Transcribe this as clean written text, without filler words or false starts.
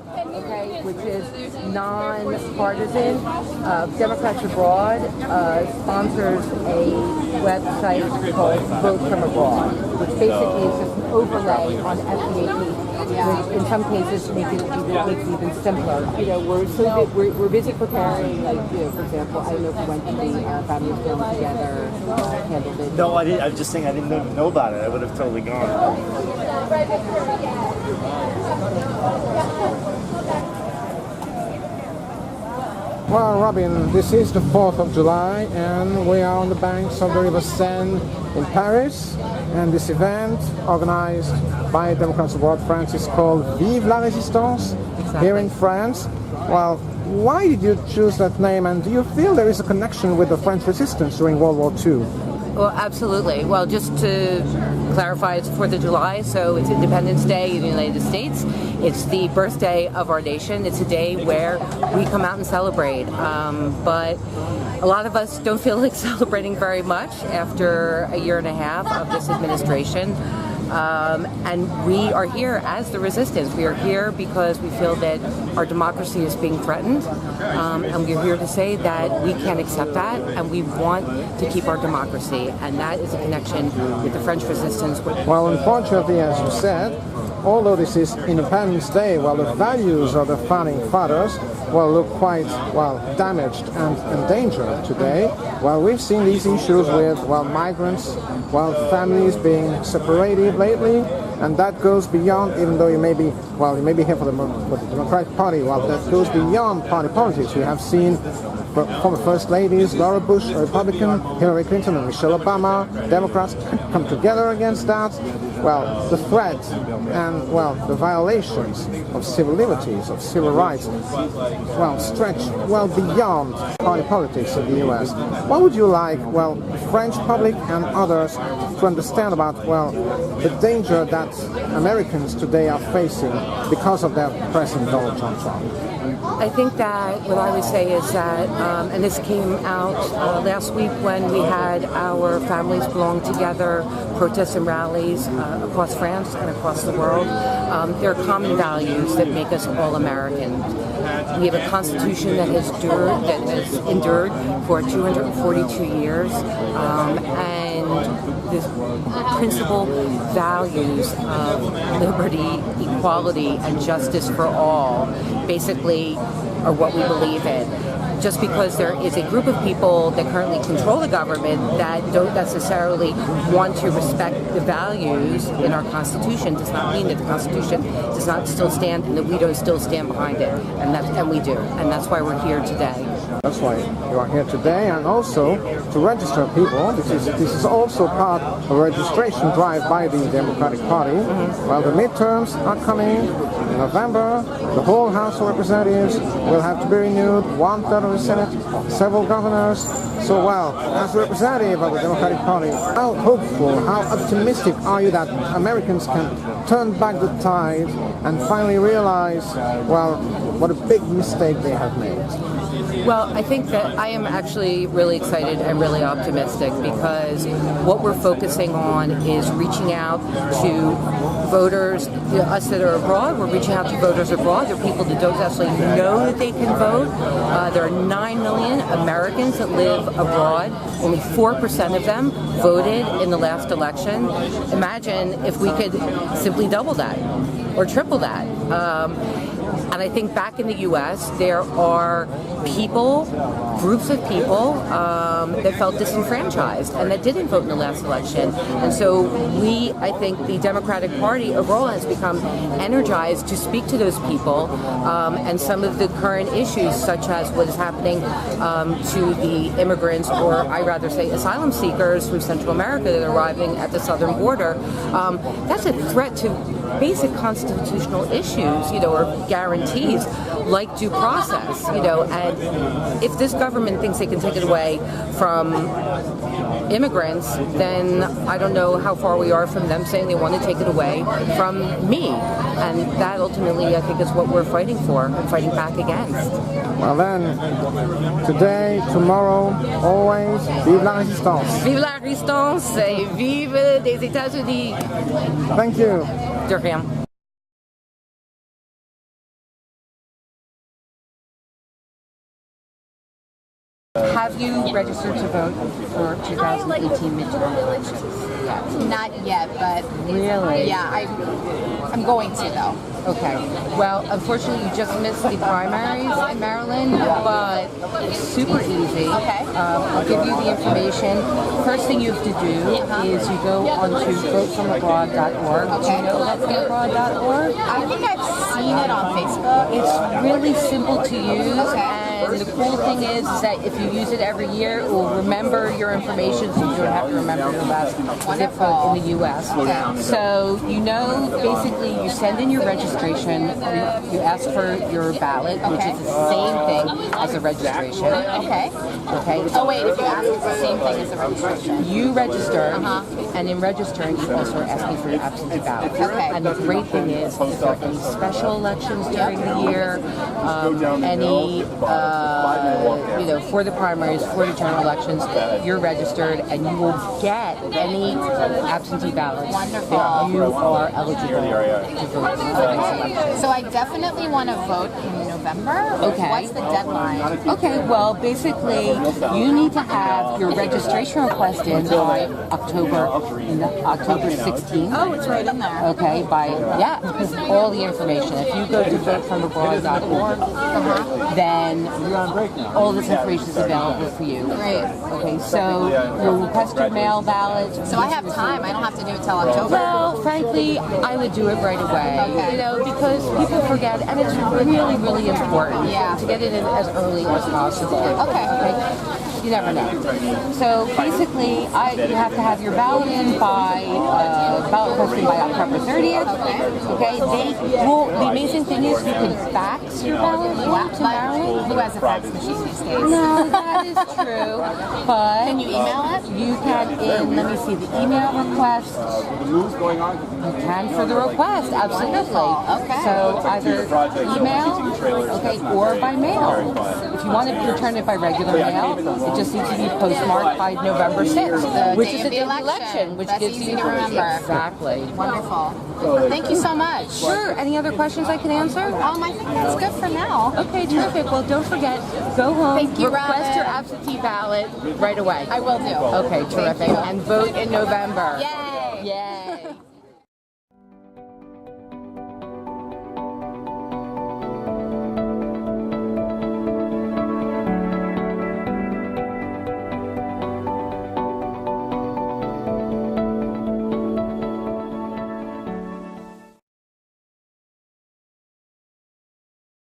okay, which is non-partisan. Democrats Abroad sponsors a website called Vote From Abroad, which basically is just an overlay on FDAP, which in some cases makes it even simpler. We're busy preparing, for example, I don't know if you went to the family film together, handled it. No, I didn't. I was just saying I didn't know about it. I would have totally gone. Well, Robin, this is the 4th of July and we are on the banks of the River Seine in Paris, and this event organized by Democrats Abroad France is called Vive la Résistance here in France. Well, why did you choose that name, and do you feel there is a connection with the French resistance during World War II? Well, absolutely. Well, just to clarify, it's 4th of July, so it's Independence Day in the United States. It's the birthday of our nation. It's a day where we come out and celebrate. But a lot of us don't feel like celebrating very much after a year and a half of this administration. And we are here as the resistance. We are here because we feel that our democracy is being threatened, and we're here to say that we can't accept that, and we want to keep our democracy, and that is a connection with the French resistance. Well, unfortunately, as you said, although this is Independence Day, well, the values of the founding fathers look quite, damaged and endangered today. Well, we've seen these issues with, migrants, families being separated lately, and that goes beyond, even though you may be here for the Democratic Party, that goes beyond party politics. We have seen former First Ladies, Laura Bush, a Republican, Hillary Clinton and Michelle Obama, Democrats come together against that. Well, the threat and, the violations of civil liberties, of civil rights, stretch beyond party politics in the U.S. What would you like, the French public and others to understand about, the danger that Americans today are facing because of their President Donald Trump? I think that what I would say is that, and this came out last week when we had our Families Belong Together protests and rallies across France and across the world. There are common values that make us all American. We have a constitution that has endured for 242 years, and the principal values of liberty, equality, and justice for all basically are what we believe in. Just because there is a group of people that currently control the government that don't necessarily want to respect the values in our Constitution does not mean that the Constitution does not still stand and that we don't still stand behind it. And we do. And that's why we're here today. That's why you are here today, and also to register people. This is also part of a registration drive by the Democratic Party. Well, the midterms are coming in November. The whole House of Representatives will have to be renewed, 1/3 of the Senate, several governors. So, as a representative of the Democratic Party, how hopeful, how optimistic are you that Americans can turn back the tide and finally realize, what a big mistake they have made? Well, I think that I am actually really excited and really optimistic, because what we're focusing on is reaching out to voters, us that are abroad. We're reaching out to voters abroad. There are people that don't actually know that they can vote. There are 9 million Americans that live abroad. Only 4% of them voted in the last election. Imagine if we could simply double that or triple that. And I think back in the U.S., there are groups of people that felt disenfranchised and that didn't vote in the last election. And so I think the Democratic Party overall has become energized to speak to those people, and some of the current issues, such as what is happening to the immigrants, or I rather say asylum seekers from Central America that are arriving at the southern border. That's a threat to basic constitutional issues, or guarantees like due process, and if this government thinks they can take it away from immigrants, then I don't know how far we are from them saying they want to take it away from me. And that ultimately, I think, is what we're fighting for and fighting back against. Well then, today, tomorrow, always, vive la résistance. Vive la résistance et vive des États-Unis. Thank you. De rien. Have you registered to vote for 2018 midterm elections? Not yet, but Really? yeah, I'm going to though. Okay. Well, unfortunately, you just missed the primaries in Maryland, but it's super easy. Okay. I'll give you the information. First thing you have to do is you go onto votefromabroad.org. Do you know votefromabroad.org? I think I've seen it on Facebook. It's really simple to use, Okay. and the cool thing is that if you use it every year, it will remember your information, so you don't have to remember your last zip code in the U.S. So basically, you send in your registration. You ask for your ballot, which is the same thing as a registration. Okay. Okay. Oh wait, if you ask, it's the same thing as the registration. You register, and in registering, you also ask me for your absentee ballot. Okay. And the great thing is, if there are any special elections during the year, for the primaries, for the general elections, you're registered, and you will get any absentee ballots Wonderful. that you are eligible to vote for these elections. So I definitely want to vote in November. Okay. What's the deadline? Okay, well, basically, you need to have your registration request in by October 16th. Oh, it's right in there. Okay, all the information. If you go to votefromabroad.org, then all this information is available for you. Great. Okay, so you'll request your mail ballot. So I have time. I don't have to do it till October. Well, frankly, I would do it right away. Okay. Because people forget, and it's really, really important to get it in as early as possible. Okay. You never know. So basically, you have to have your ballot in by ballot posting by October 30th. Okay. The amazing thing is you can fax your ballot to Maryland. Who has a fax machine these days? No, that is true. But Can you email it? you can let me see, the email request. You can for the request, absolutely. Okay. So either email, or by mail. If you want to return it by regular mail, it just needs to be postmarked by November 6th, which is the day of the election, which That's gives easy you to remember. Exactly. Wonderful. Thank you so much. Sure. Any other questions I can answer? I think that's good for now. Okay, terrific. Well, don't forget, go home, Thank you, request Robin. your absentee ballot right away. I will do. Okay, terrific. And vote in November. Yay! Yay.